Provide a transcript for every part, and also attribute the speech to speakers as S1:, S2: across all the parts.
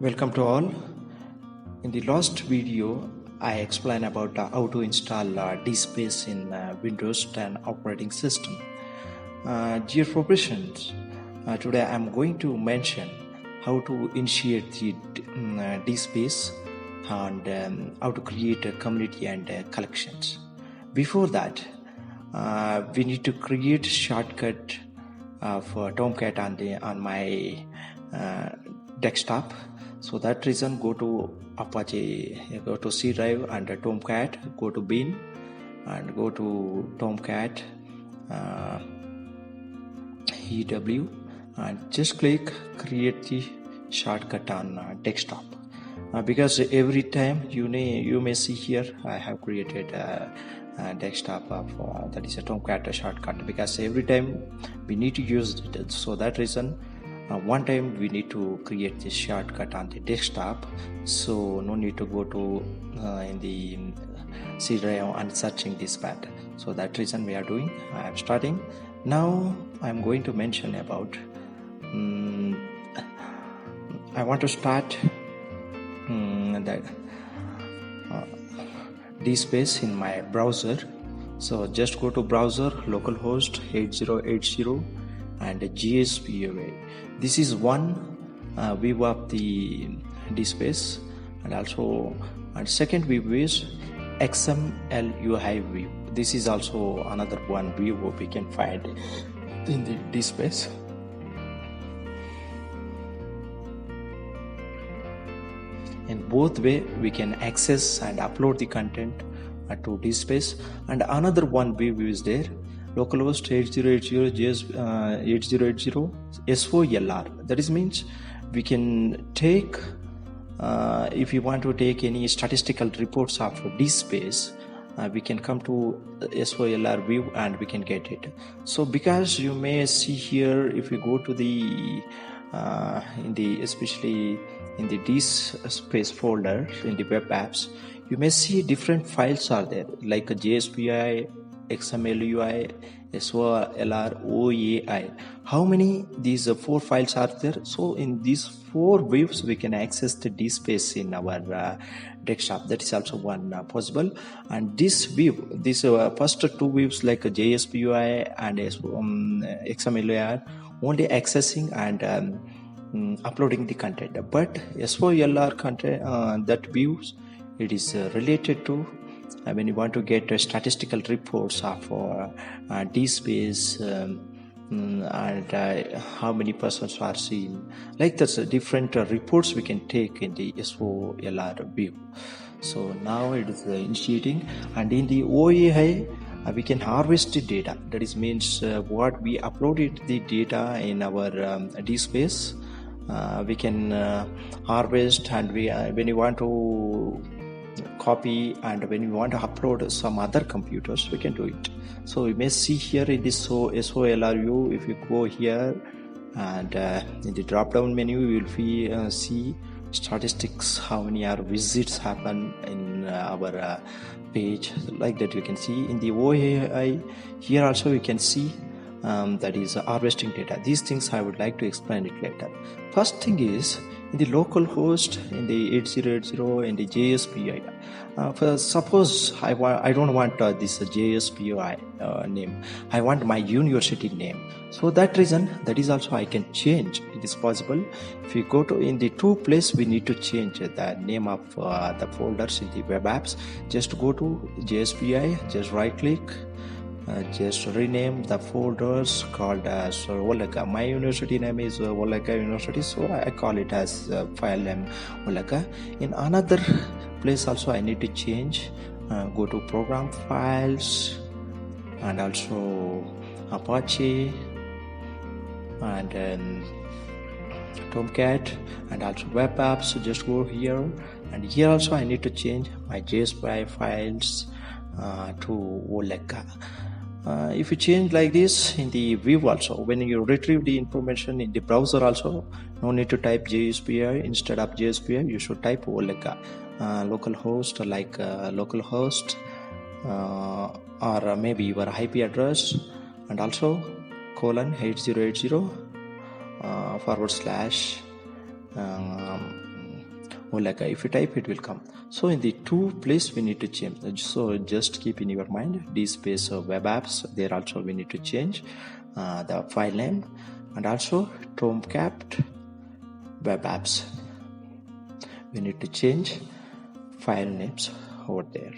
S1: Welcome to all. In the last video, I explained about how to install Dspace in Windows 10 operating system. Dear professionals, today I am going to mention how to initiate the Dspace and how to create a community and collections. Before that, we need to create shortcut for Tomcat on my desktop. So that reason, go to Apache, go to C drive and Tomcat, go to bin and go to Tomcat EW and just click create the shortcut on desktop. Because every time you may see here I have created a desktop of that is a Tomcat shortcut, because every time we need to use it. So that reason, one time we need to create this shortcut on the desktop, so no need to go to in the C drive and searching this path. So that reason we are doing. I am starting now. I am going to mention about I want to start that Dspace in my browser. So just go to browser, localhost 8080 and GSPUI. This is one view of the Dspace, and second view is XMLUI view. This is also another one view we can find in the Dspace. In both way we can access and upload the content to Dspace. And another one view is there, localhost 8080 SOLR. That is means we can take if you want to take any statistical reports of Dspace, we can come to SOLR view and we can get it. So because you may see here, if you go to the especially in the Dspace folder in the web apps, you may see different files are there, like a JSPI, XMLUI, SOLR, OAI. How many these 4 files are there? So in these 4 views we can access the Dspace in our desktop. That is also one possible. And this view, this first 2 views like a JSPUI and XMLUI, only accessing and uploading the content. But SOLR content, that views, it is related to when you want to get statistical reports of Dspace and how many persons are seen. Like that's different reports we can take in the SOLR view. So now it is initiating, and in the OAI we can harvest the data. That is means what we uploaded the data in our Dspace, we can harvest, and we when you want to copy and when you want to upload some other computers, we can do it. So you may see here in this SOLR view, if you go here and in the drop down menu you will see statistics, how many visits happen in our page. Like that you can see in the OAI. Here also you can see that is harvesting data. These things I would like to explain it later. First thing is in the local host in the 8080 in the JSPI. Suppose I don't want this JSPI name. I want my university name. So that reason, that is also I can change. It is possible. If you go to in the 2 place, we need to change the name of the folders in the web apps. Just go to JSPI, just right click. Just rename the folders called as Oleka. My university name is Oleka University, so I call it as file name Oleka. In another place also I need to change. Go to program files and also Apache and then Tomcat and also web apps. So just go here, and here also I need to change my JSPI files to Oleka. If you change like this in the view also, when you retrieve the information in the browser also, no need to type JSPI. Instead of JSPI, you should type Oleka. Localhost, like localhost or maybe your IP address, and also :8080 /. Oleka. If you type, it will come. So in the two place we need to change. So just keep in your mind Dspace web apps. There also we need to change the file name, and also Tomcat web apps. We need to change file names over there.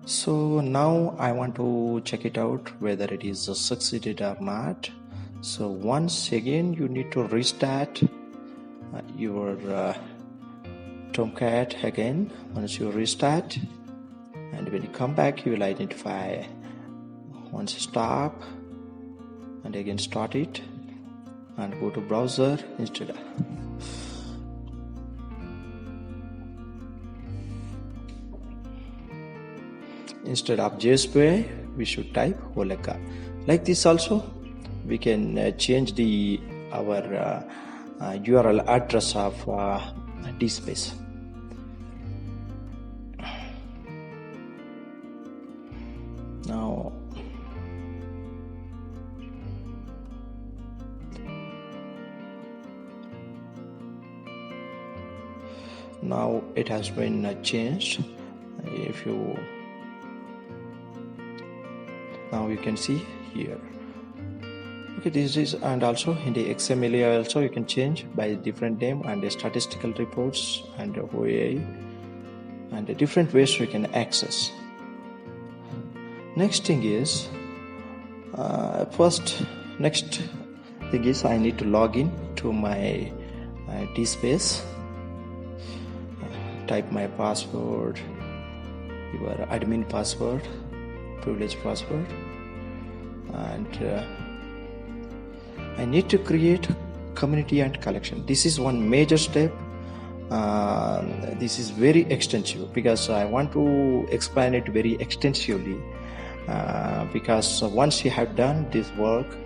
S1: So now I want to check it out whether it is succeeded or not. So once again you need to restart your Tomcat again. Once you restart, and when you come back you will identify once stop and again start it and go to browser instead of Dspace we should type Oleka. Like this also we can change our URL address of Dspace. Now it has been changed. If you now you can see here. Okay, this is, and also in the XML also you can change by different name and the statistical reports and OAI and the different ways we can access. Next thing is next thing is I need to log in to my Dspace. Type my password, your admin password, privilege password, and I need to create community and collection. This is one major step. This is very extensive because I want to explain it very extensively because once you have done this work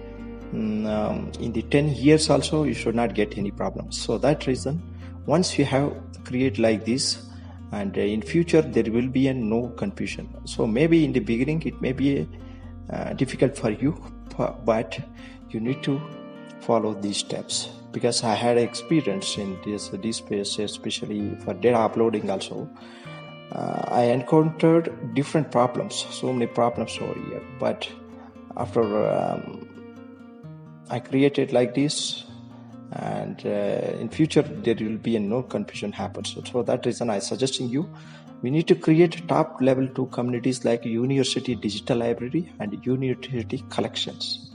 S1: in the 10 years also you should not get any problems. So that reason, once you have create like this, and in future there will be no confusion. So maybe in the beginning it may be difficult for you, but you need to follow these steps, because I had experience in this Dspace, especially for data uploading also. I encountered different problems, so many problems over here, but after I created like this, and in future there will be no confusion happens. So for that reason I suggesting you, we need to create top level 2 communities like University Digital Library and University Collections.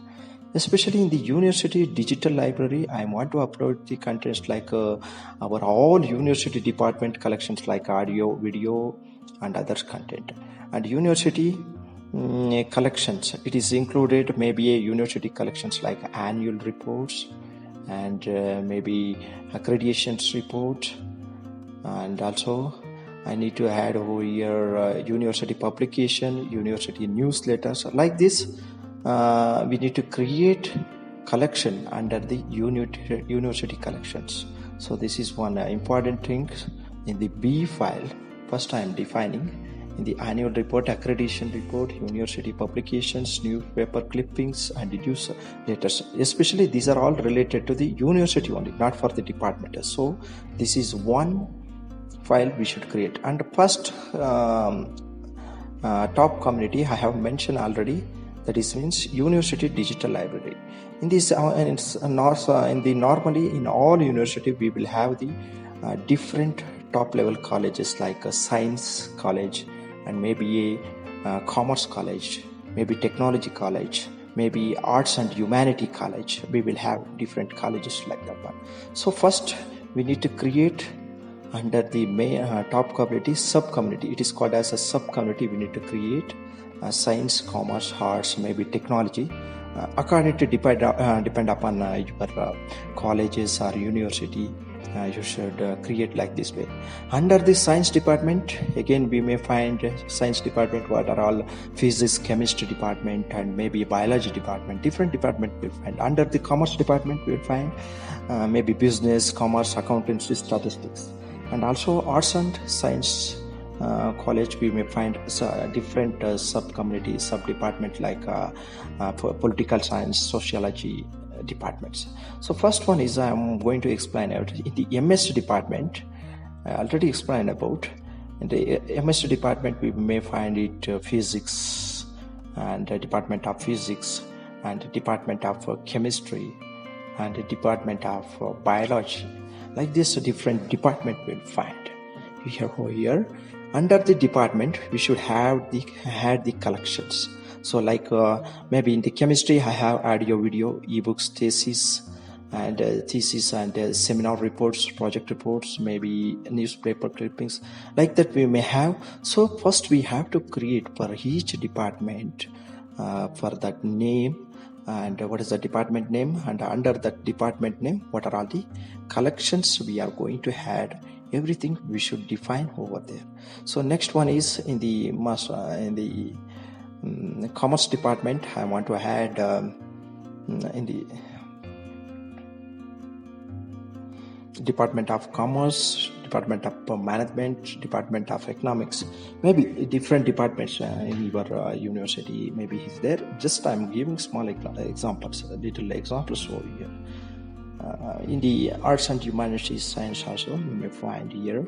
S1: Especially in the University Digital Library, I want to upload the contents like our all university department collections like audio, video and other content. And University Collections, it is included maybe a university collections like annual reports and maybe accreditations report, and also I need to add over here university publication, university newsletters. Like this, we need to create collection under the university collections. So this is one important thing in the B file. First I am defining in the annual report, accreditation report, university publications, newspaper clippings and newsletters. Especially these are all related to the university only, not for the department. So this is one file we should create. And first top community I have mentioned already, that is means University Digital Library. In this normally in all university we will have the different top level colleges like a science college, and maybe a commerce college, maybe technology college, maybe arts and humanity college. We will have different colleges like that one. So first we need to create under the main top community, sub-community. It is called as a sub-community. We need to create science, commerce, arts, maybe technology, according to depend upon your colleges or university. You should create like this way. Under the science department, again we may find science department what are all physics, chemistry department, and maybe biology department. Different department we will find. Under the commerce department we will find maybe business, commerce, accountancy, statistics. And also arts and science college we may find different sub-communities, sub-department like political science, sociology, departments. So first one is I'm going to explain out in the MS department. I already explained about. In the MS department, we may find it physics and Department of Physics and Department of Chemistry and the Department of Biology. Like this, a different department we'll find. Here, under the department, we should have the collections. So like maybe in the chemistry, I have audio, video, ebooks, thesis, and seminar reports, project reports, maybe newspaper clippings, like that we may have. So first we have to create for each department for that name, and what is the department name, and under that department name, what are all the collections we are going to add. Everything we should define over there. So next one is in the commerce department. I want to add in the Department of Commerce, Department of Management, Department of Economics, maybe different departments in your university, maybe is there. Just I'm giving small examples, little examples over here. In the arts and humanities science also, you may find here.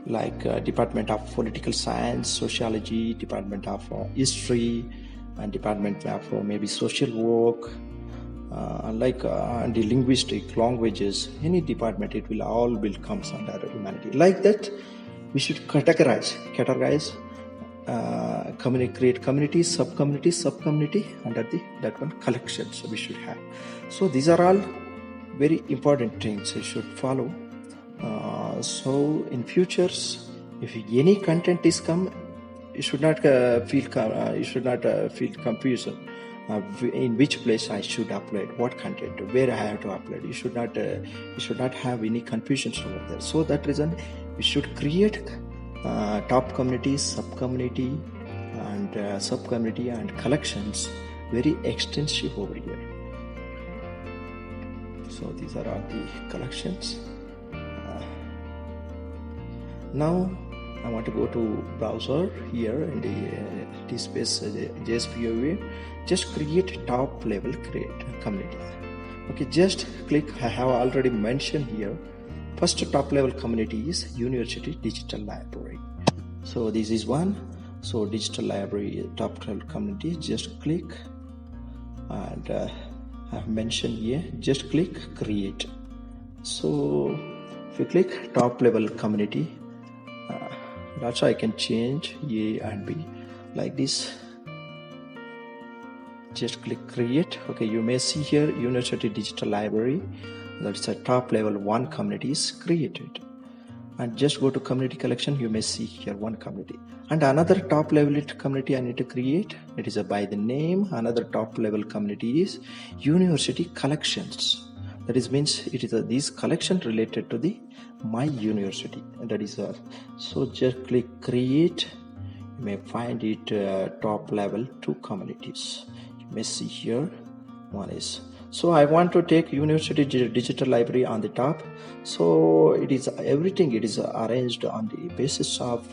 S1: Like Department of Political Science, Sociology, Department of History, and Department of maybe Social Work, and the linguistic languages. Any department, it will all come under humanity. Like that, we should categorize, create community, subcommunity under that one collections we should have. So these are all very important things you should follow. So in futures, if any content is come, you should not feel confusion. In which place I should upload, what content, where I have to upload. You should not have any confusions over there. So that reason, we should create top community, subcommunity, and collections very extensive over here. So these are all the collections. Now I want to go to browser here in the Dspace JSPOV. Just create top level community. Okay, just click. I have already mentioned here. First top level community is University Digital Library. So this is one. So digital library top level community. Just click, and I have mentioned here. Just click create. So if you click top level community. Also I can change A and B like this. Just click create. Okay, you may see here University Digital Library. That's a top level 1 community is created. And just go to community collection. You may see here one community. And another top level community I need to create. It is by the name. Another top level community is University Collections. That is means it is these collection related to my university. That is so just click create. You may find it top level 2 communities. You may see here one is. So I want to take University Digital Library on the top. So it is everything. It is arranged on the basis of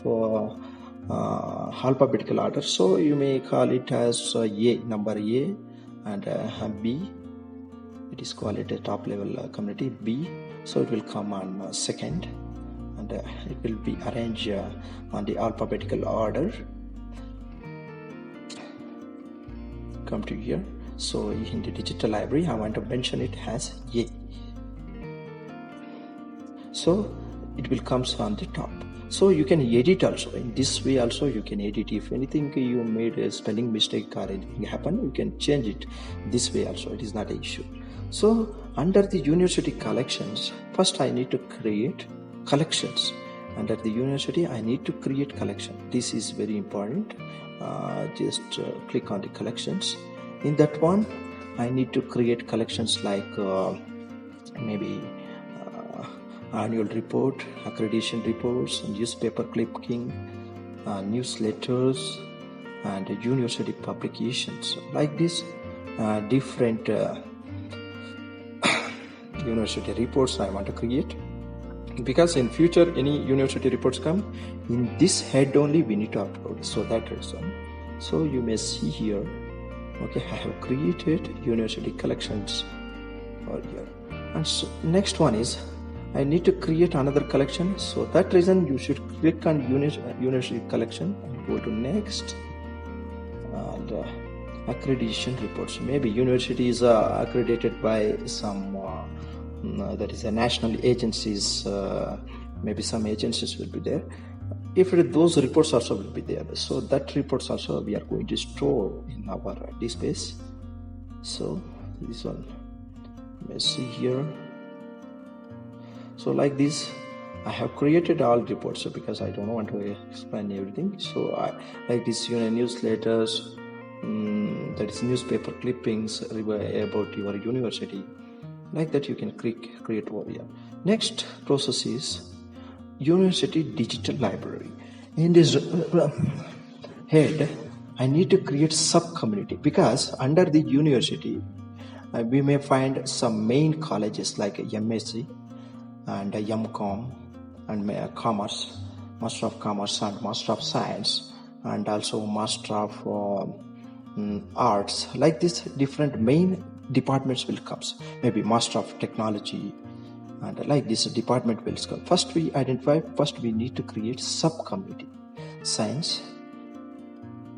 S1: alphabetical order. So you may call it as A, number A, and B. It is called a top level community B. So it will come on second, and it will be arranged on the alphabetical order. Come to here. So in the digital library, I want to mention it as A. So it will come on the top. So you can edit also. In this way also you can edit. If anything you made a spelling mistake or anything happen, you can change it this way also. It is not an issue. So under the university collections, first I need to create collections. Under the university, I need to create collection. This is very important. Just click on the collections. In that one, I need to create collections like maybe annual report, accreditation reports, newspaper clipping, newsletters, and university publications. Like this, different university reports I want to create. because in future any university reports come, in this head only we need to upload, so that reason. So you may see here, okay, I have created university collections over here. And so next one is I need to create another collection, so that reason you should click on university collection and go to next, and accreditation reports. Maybe university is accredited by some that is a national agencies, maybe some agencies will be there. If those reports also will be there, so that reports also we are going to store in our Dspace. So this one, let's see here. So like this, I have created all reports, because I don't want to explain everything. So I like this, newsletters, that is newspaper clippings about your university. Like that you can create over here. Next process is university digital library. In this head, I need to create sub-community, because under the university we may find some main colleges like MSc and MCom and Commerce, Master of Commerce and Master of Science, and also Master of Arts. Like this, different main departments will come. Maybe Master of Technology, and like this department will come. First we need to create sub-community. Science,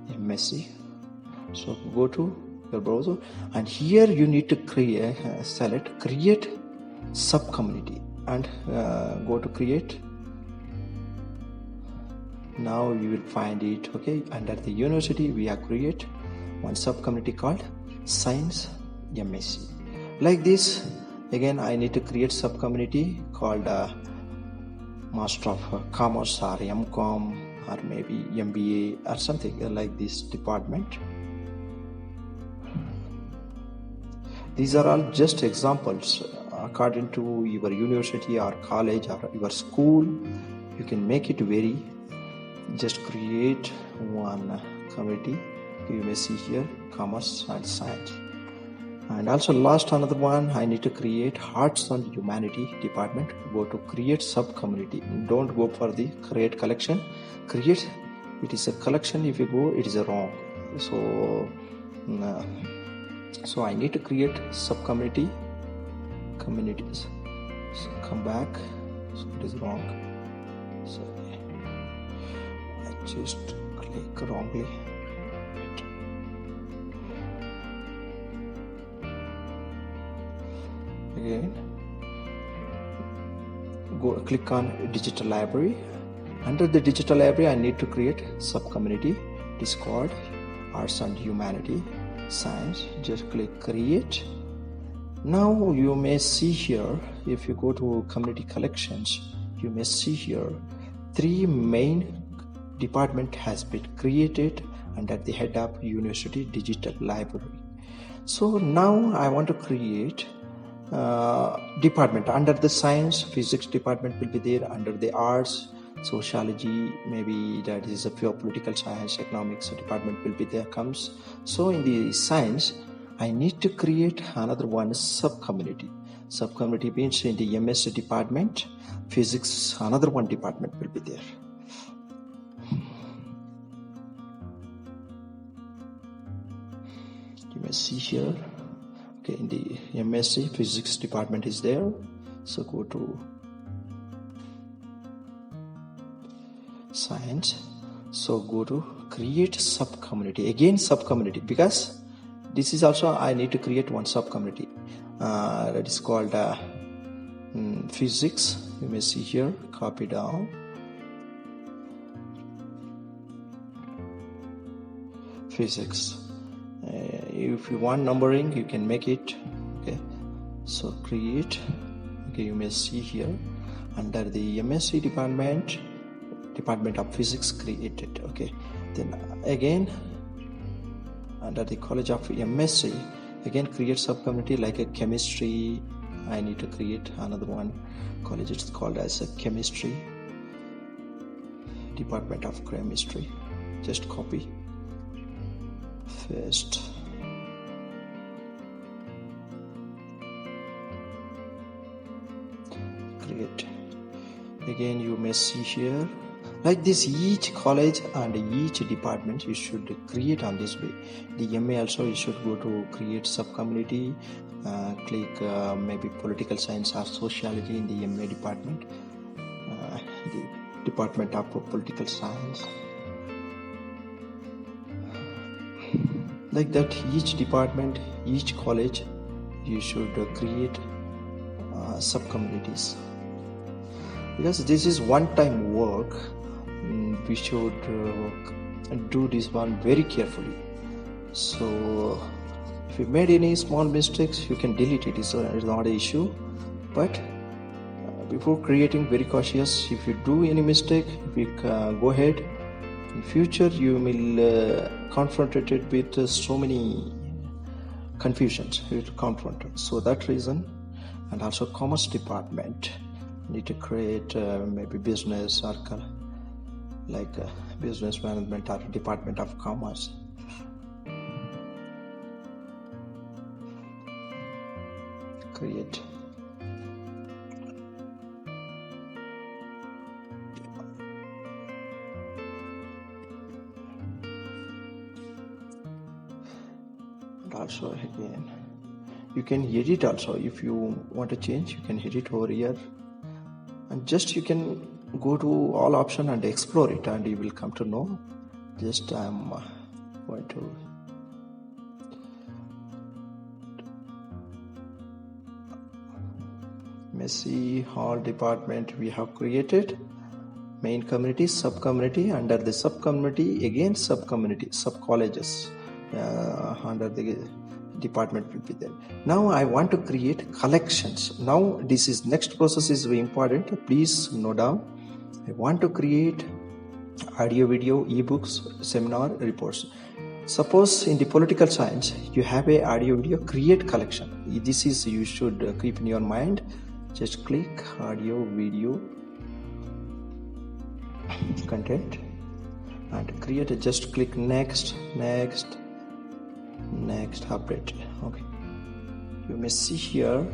S1: MSc. So go to your browser, and here you need to select create sub-community, and go to create. Now you will find it, okay, under the university we have create one sub-community called Science MSc. Like this, again I need to create sub-community called Master of Commerce or MCom or maybe MBA or something like this department. These are all just examples. According to your university or college or your school, you can make it vary. Just create one community. You may see here Commerce and Science. And also last another one, I need to create Arts and Humanity department. Go to create sub-community. Don't go for the create collection. Create, it is a collection. If you go, it is a wrong. So I need to create sub-community communities. So come back. So it is wrong. Sorry, I just click wrongly. Again, go click on digital library. Under the digital library I need to create sub-community. It is called Arts and Humanity Science. Just click create. Now you may see here, if you go to community collections, you may see here 3 main department has been created under the head of University Digital Library. So now I want to create department. Under the science, physics department will be there. Under the arts, sociology, maybe that is a pure political science, economics department will be there comes. So in the science, I need to create another one sub-community. Sub-community means in the MSc department, physics, another one department will be there. You may see here, okay, in the MSc physics department is there. So go to science. So go to create sub-community. Again sub-community, because this is also I need to create one sub-community that is called physics. You may see here, copy down. Physics. If you want numbering, you can make it. Okay, so create. Okay, you may see here under the MSc department of physics created. Okay, then again under the college of MSc, again create sub-community like a chemistry. I need to create another one college. It's called as a chemistry, department of chemistry. Just copy, paste. Create. again you may see here like this, each college and each department you should create on this way. The MA also you should go to create sub-community, click maybe political science or sociology in the MA department, the department of political science. Like that, each department, each college you should create sub-communities, because this is one-time work. We should do this one very carefully. So if you made any small mistakes, you can delete it. It's not an issue, but before creating, very cautious. If you do any mistake, if you go ahead in future, you will confronted with so many confusions you will confront. So that reason, and also commerce department need to create maybe business or like business management or department of commerce. Create. And also again, you can edit also. If you want to change, you can edit over here, and just you can go to all option and explore it, and you will come to know. Just I'm going to Messi Hall department we have created. Main community, sub community, under the sub community again sub community, sub colleges under the department will be there. Now I want to create collections. Now this is next process is very important. Please note down. I want to create audio, video, ebooks, seminar, reports. Suppose in the political science you have a audio, video, create collection. This is you should keep in your mind. Just click audio, video, content, and create. Just click next, update. Okay, you may see here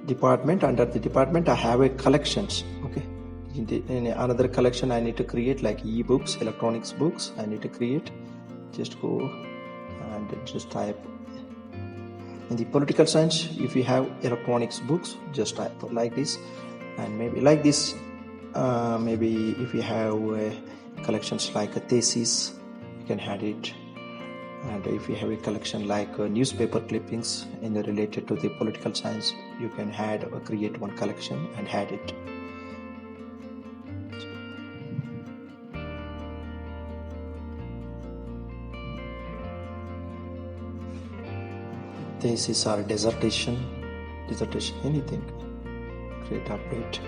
S1: department. Under the department I have a collections. Okay, in another collection I need to create like ebooks, electronics books. I need to create. Just go and just type in the political science. If you have electronics books, just type like this, and maybe like this. Maybe if you have collections like a thesis, you can add it. And if you have a collection like newspaper clippings related to the political science, you can add or create one collection and add it. Thesis or dissertation, anything. Create update.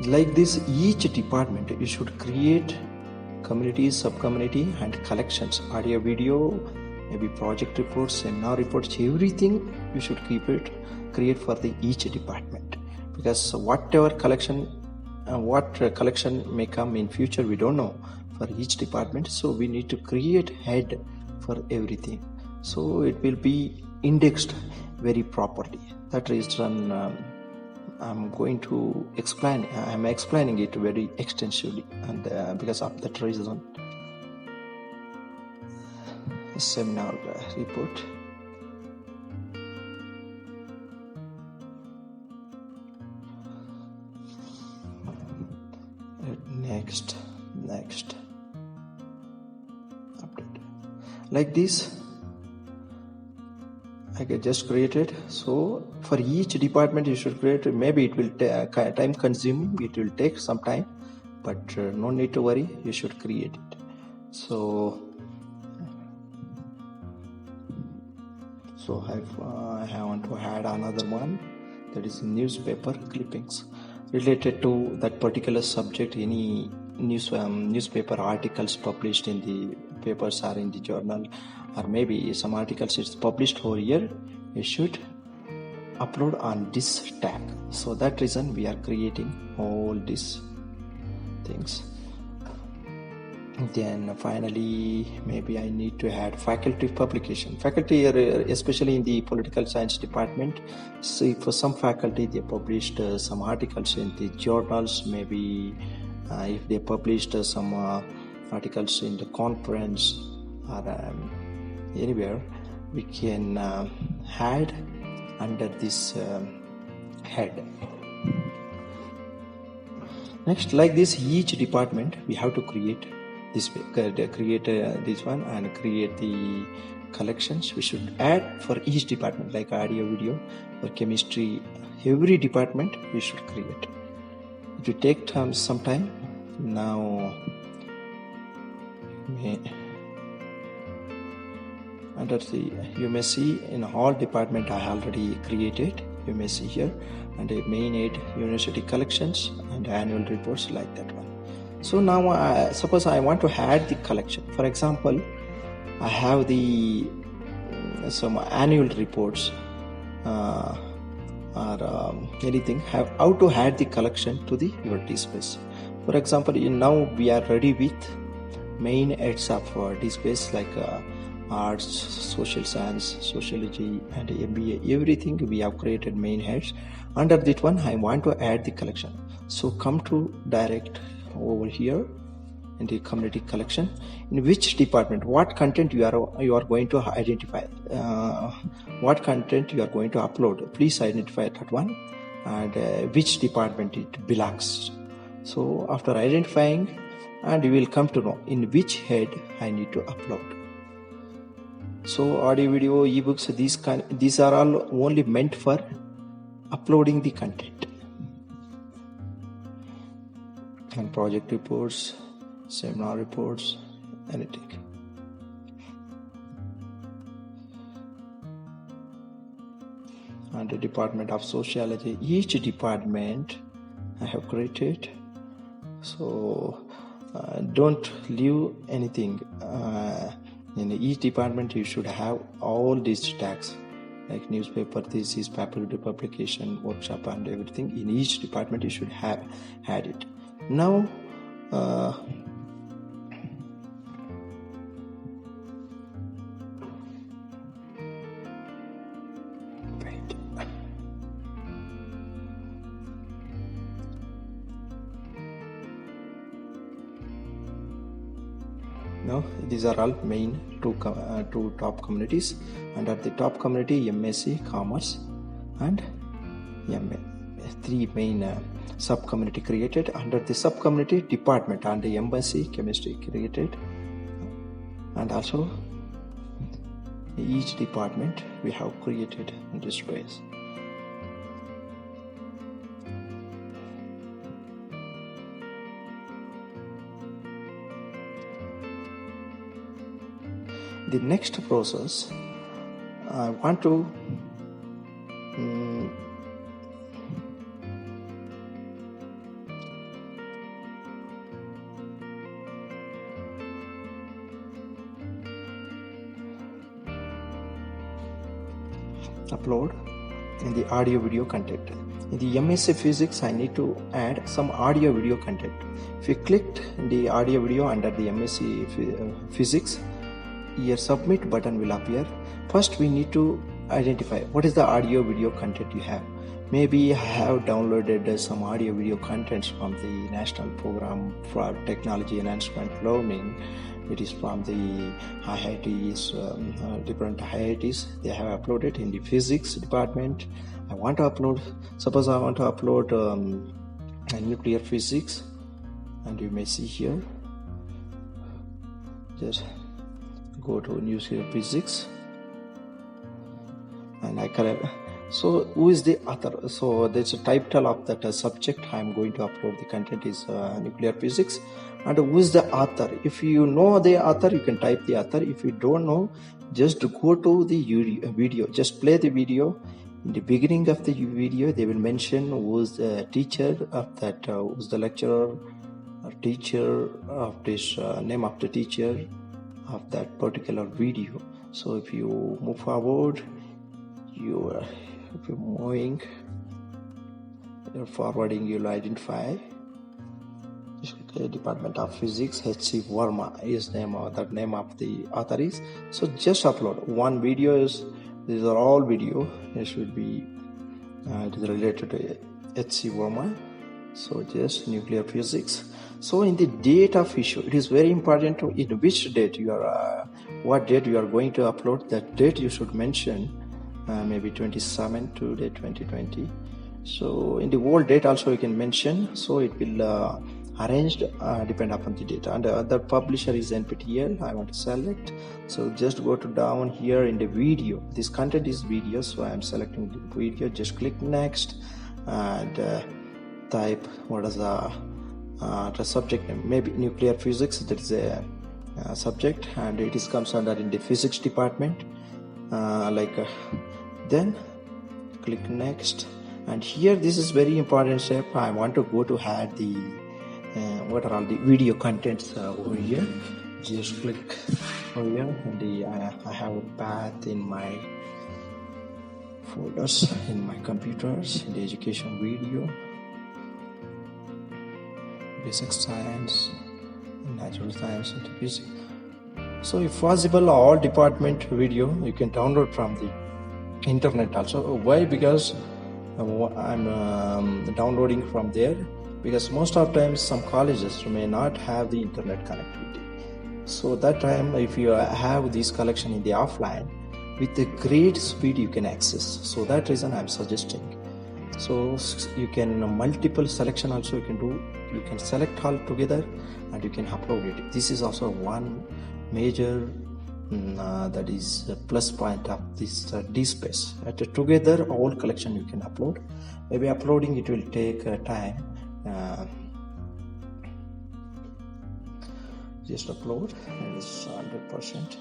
S1: Like this, each department you should create communities, sub-community, and collections, audio, video, maybe project reports, seminar reports, everything you should create for the each department, because whatever collection what collection may come in future, we don't know for each department. So we need to create head for everything, so it will be indexed very properly. That reason I'm going to explain. I'm explaining it very extensively, and because of that reason, seminar report. Next update. Like this, I can just create it. So for each department you should create. Maybe it will time consuming, it will take some time, but no need to worry, you should create it. So I want to add another one, that is newspaper clippings related to that particular subject. Any newspaper articles published in the papers or in the journal, or maybe some articles it's published over here, you should upload on this tag. So that reason we are creating all these things. Then finally, maybe I need to add faculty publication. Faculty, especially in the political science department, see for some faculty they published some articles in the journals. Maybe if they published some articles in the conference or anywhere, we can add under this head. Next, like this, each department we have to create this one and create the collections. We should add for each department, like audio, video, or chemistry. Every department we should create. It will take some time. Now, under the, you may see in all department I already created. You may see here, and the main aid, university collections, and annual reports, like that one. So now suppose I want to add the collection. For example, I have the some annual reports or anything. Have how to add the collection to the your Dspace. For example, now we are ready with main heads of Dspace, like arts, social science, sociology, and MBA. Everything we have created main heads. Under that one, I want to add the collection. So come to direct over here in the community collection. In which department, what content you are going to identify, what content you are going to upload. Please identify that one and which department it belongs. So after identifying, and you will come to know in which head I need to upload. So audio, video, ebooks, these are all only meant for uploading the content. And project reports, seminar reports, anything. And the Department of Sociology, each department I have created. So don't leave anything. In each department you should have all these tags, like newspaper, thesis, paper publication, workshop, and everything. In each department you should have had it. Now Now these are all main two top communities. Under the top community, MSc Commerce and MA, three main sub-community created. Under the sub-community, department and the MSc Chemistry created. And also each department we have created in this way. The next process, I want to upload in the audio video content. In the MSc Physics, I need to add some audio video content. If you clicked the audio video under the MSc Physics, here submit button will appear. First we need to identify what is the audio video content you have. Maybe I have downloaded some audio video contents from the National Program for Technology Enhancement Learning. It is from the IITs, different IITs. They have uploaded in the physics department. I want to upload, suppose I want to upload a nuclear physics, and you may see here, just go to nuclear physics and I collect. So who is the author? So there's a title of that subject I am going to upload. The content is nuclear physics. And who is the author? If you know the author, you can type the author. If you don't know, just go to the video, just play the video. In the beginning of the video, they will mention who is the teacher of that, who is the lecturer or teacher of this, name of the teacher of that particular video. So if you move forward, if you're moving, you're forwarding, you'll identify. Just Okay, Department of Physics, H.C. Verma is name of that name of the author is. So just upload one video. These are all video. It should be it is related to H.C. Verma. So just nuclear physics. So in the date of issue, it is very important to in which date you are, what date you are going to upload. That date you should mention, maybe 27 to date 2020. So in the whole date also you can mention. So it will arranged depend upon the data, and the other publisher is NPTEL. I want to select, so just go to down here in the video. This content is video, so I am selecting the video. Just click next and type what is the subject name, maybe nuclear physics. That is a subject, and it is comes under in the physics department. Then click next, and here this is very important step. I want to go to add the what are all the video contents over here. Just click over here, and I have a path in my folders in my computers, in the education video, basic science, natural science, and physics. So if possible, all department video you can download from the internet also. Why? Because I'm downloading from there, because most of times some colleges may not have the internet connectivity. So that time, if you have this collection in the offline, with a great speed you can access. So that reason I'm suggesting. So you can multiple selection also you can do. You can select all together and you can upload it. This is also one major that is a plus point of this Dspace. Together all collection you can upload. Maybe uploading it will take time. Just upload, and it's 100%.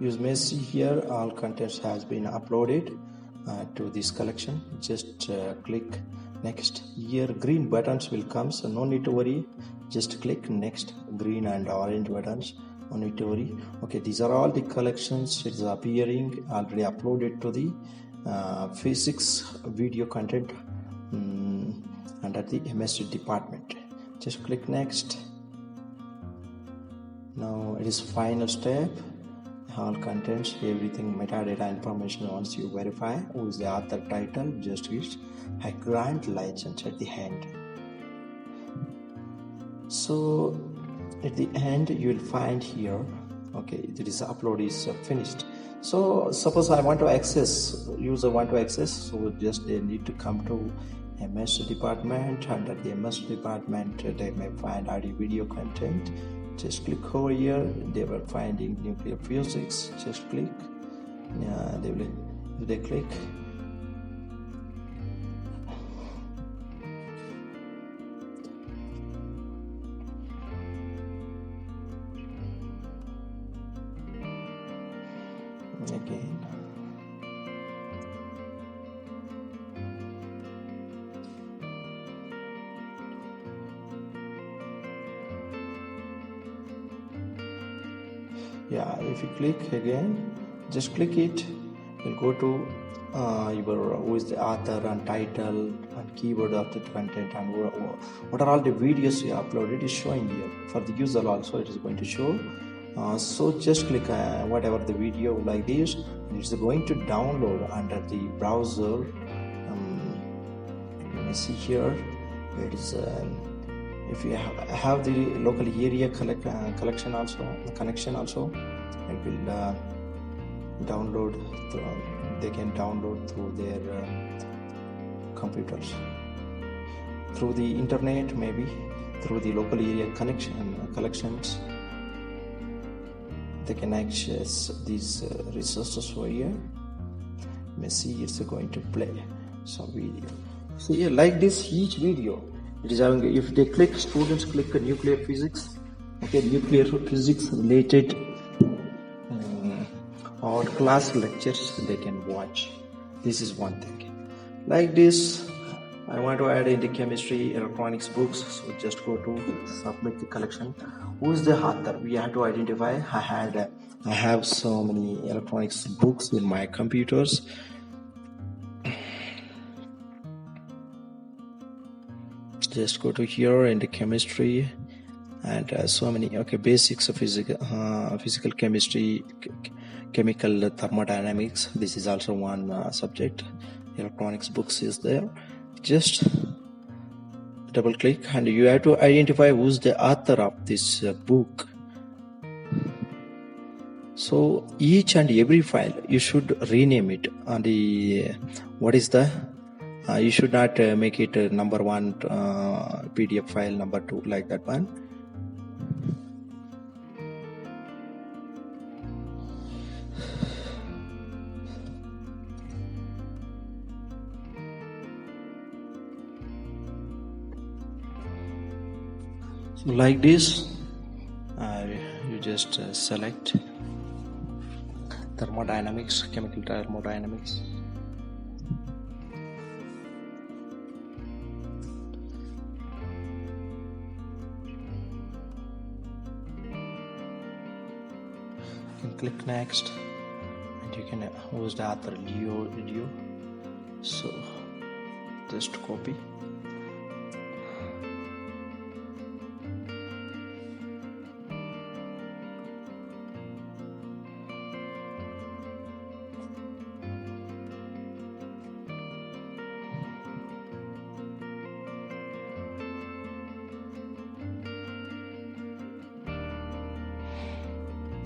S1: You may see here all contents has been uploaded to this collection. Just click next. Here green buttons will come, so no need to worry. Just click next. Green and orange buttons, no need to worry. Okay, these are all the collections. It is appearing already uploaded to the physics video content under the MSc department. Just click next. Now it is final step. All contents, everything, metadata information. Once you verify who is the author, title, just use I grant license at the end. So at the end you will find here, okay, this upload is finished. So suppose I want to access, user want to access, so just they need to come to MS department. Under the MS department they may find audio video content. Just click over here. They were finding nuclear physics. Just click. They click. Again. Yeah, if you click again, just click it, you'll go to your who is the author and title and keyword of the content, and what are all the videos you uploaded is showing here. For the user also it is going to show. So just click whatever the video like this, and it's going to download under the browser. You may see here it is if you have the local area collection also, connection also, it will download they can download through their computers, through the internet, maybe through the local area collections. They can access these resources over here. You may see it's going to play some video. So yeah, like this, each video it is having, if they click, students click nuclear physics, okay, nuclear physics related or class lectures they can watch. This is one thing. Like this, I want to add in the chemistry electronics books, so just go to submit the collection. Who is the author? We have to identify. I have so many electronics books in my computers. Just go to here in the chemistry, and so many basics of physical chemistry, chemical thermodynamics. This is also one subject. Electronics books is there. Just double click and you have to identify who's the author of this book. So each and every file you should rename it on the you should not make it number 1 PDF file, number 2, like that one. So like this, you just select thermodynamics, chemical thermodynamics. You can click next, and you can who's the author, Leo. So just copy.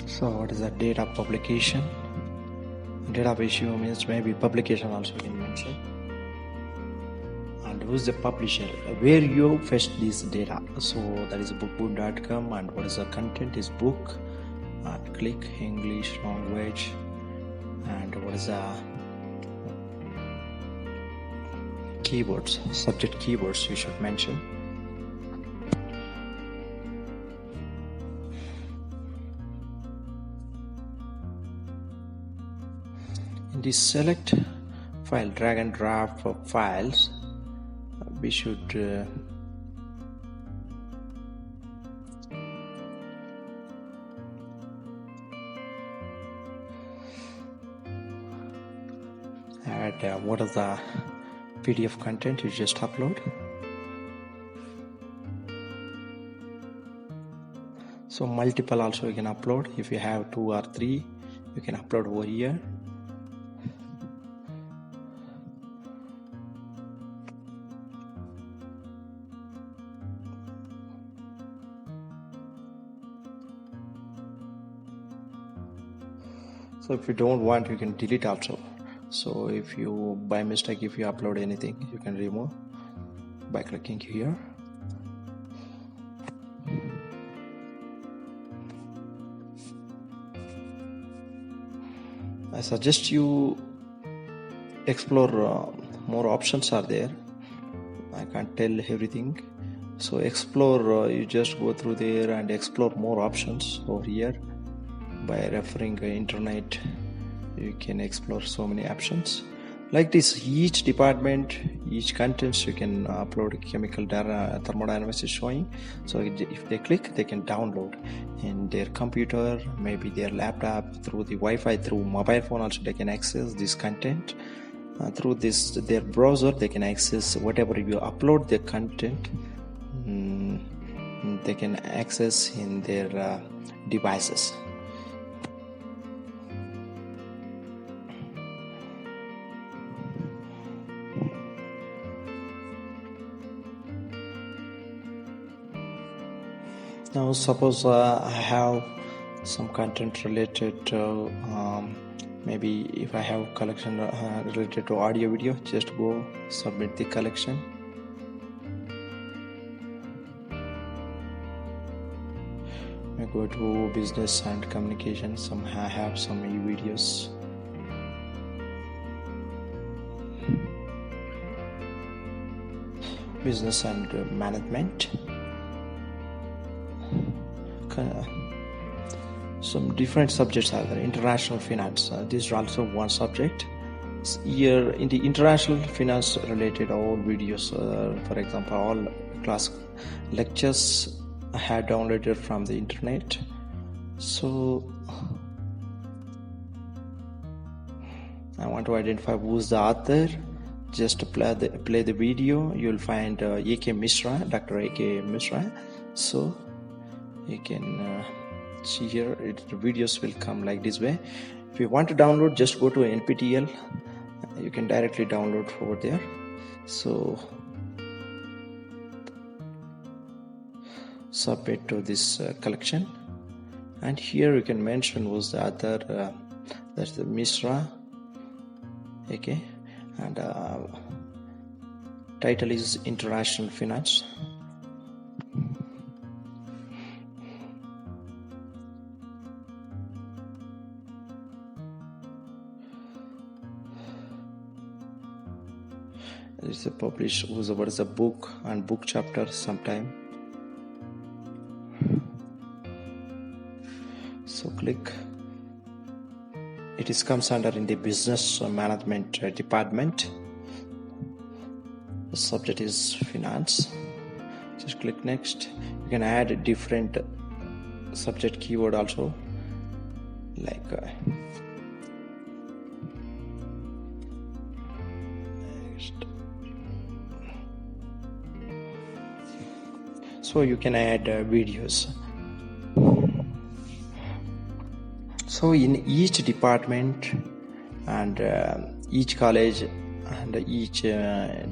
S1: So what is the date of publication? Date of issue means maybe publication also you can mention. And who's the publisher? Where you fetch this data? So that is bookboon.com, and what is the content is book, and click English language, and what is the keywords, subject keywords you should mention. In this select file, drag and drop for files, we should add what is the PDF content you just upload. So multiple also you can upload. If you have 2 or 3, you can upload over here. So if you don't want, you can delete also. So if you by mistake if you upload anything, you can remove by clicking here. I suggest you explore more options are there. I can't tell everything, so explore, you just go through there and explore more options over here. By referring internet, you can explore so many options like this. Each department, each contents you can upload. Chemical thermodynamics is showing, so if they click, they can download in their computer, maybe their laptop, through the Wi-Fi, through mobile phone also they can access this content. Through this their browser they can access whatever you upload the content. They can access in their devices. Now suppose I have some content related to maybe if I have collection related to audio video, just go submit the collection. I go to business and communication. I have some e-videos. Business and management. Some different subjects are there. International finance, this is also one subject. here in the international finance related all videos, for example all class lectures I had downloaded from the internet. So I want to identify who's the author. Just play the video. You'll find A.K. Mishra, Dr. A.K. Mishra. So you can see here the videos will come like this way. If you want to download, just go to NPTEL. You can directly download over there. So submit to this collection, and here you can mention who's the author. That's the Mishra. Okay, and title is International Finance. It's a published what is a book and book chapter sometime. So click. It comes under in the business management department. The subject is finance. Just click next. You can add a different subject keyword also, like next. So you can add videos. So in each department and each college and each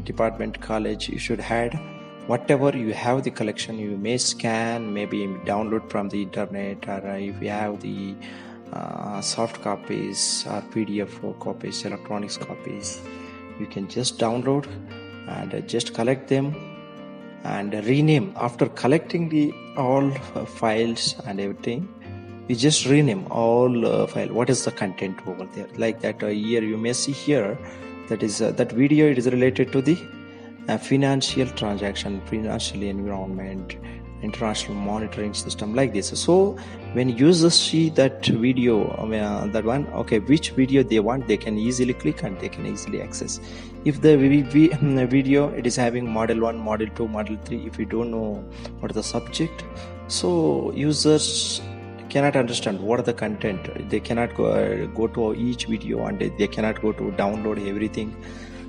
S1: department college, you should add whatever you have the collection. You may scan, maybe download from the internet, or if you have the soft copies or PDF copies, electronics copies, you can just download and just collect them and rename. After collecting the all files and everything, you just rename all file. What is the content over there? Like that here you may see here, that is that video. It is related to the financial transaction, financial environment, international monitoring system, like this. So when users see that video, that one, okay, which video they want, they can easily click and they can easily access. If the video it is having model 1, model 2, model 3, if you don't know what is the subject, so users cannot understand what are the content. They cannot go to each video, and they cannot go to download everything,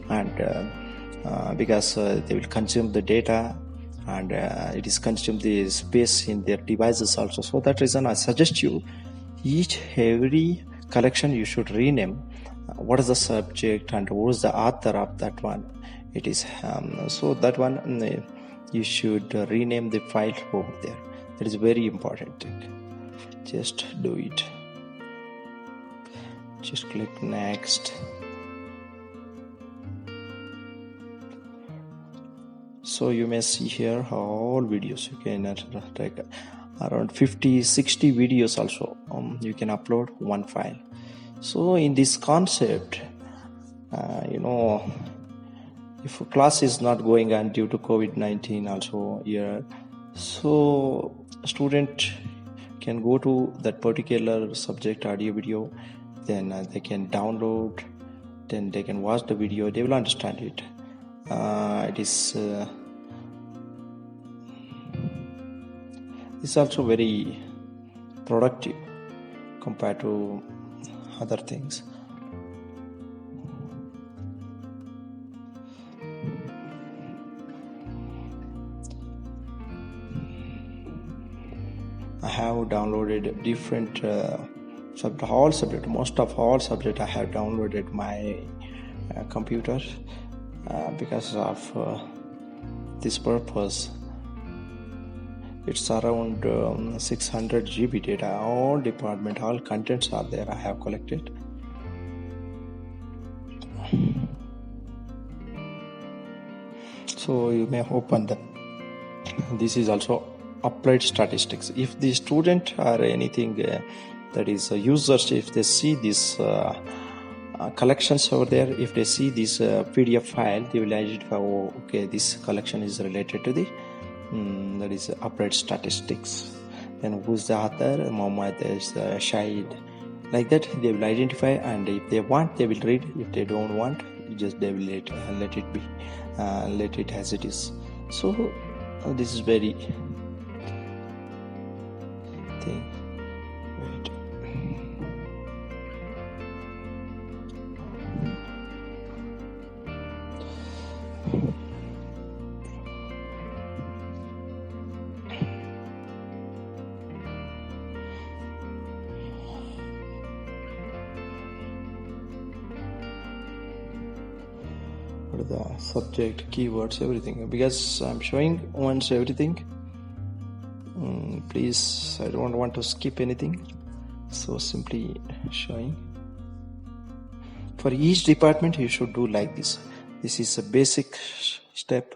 S1: and because they will consume the data, and it is consume the space in their devices also. So that reason I suggest you every collection you should rename what is the subject and who is the author of that one. It is so that one you should rename the file over there. That is very important thing. Just do it. Just click next. So you may see here all videos. You can take around 50-60 videos also. You can upload one file. So in this concept, if a class is not going on due to COVID-19 also here, so student can go to that particular subject audio video, then they can download, then they can watch the video, they will understand it. It is it's also very productive compared to other things. I have downloaded different most of all subject I have downloaded my computer because of this purpose. It's around 600 GB data. All department, all contents are there. I have collected. So you may open that. This is also applied statistics. If the student or anything that is users, if they see this collections over there, if they see this PDF file, they will identify, oh, okay, this collection is related to the that is applied statistics. Then who's the author? Mohammed is Shahid. Like that they will identify, and if they want they will read, if they don't want just they will let it be, let it as it is. So this is very thing. Wait. What are the subject, keywords, everything, because I'm showing once everything. Please, I don't want to skip anything, so simply showing. For each department you should do like this. This is a basic step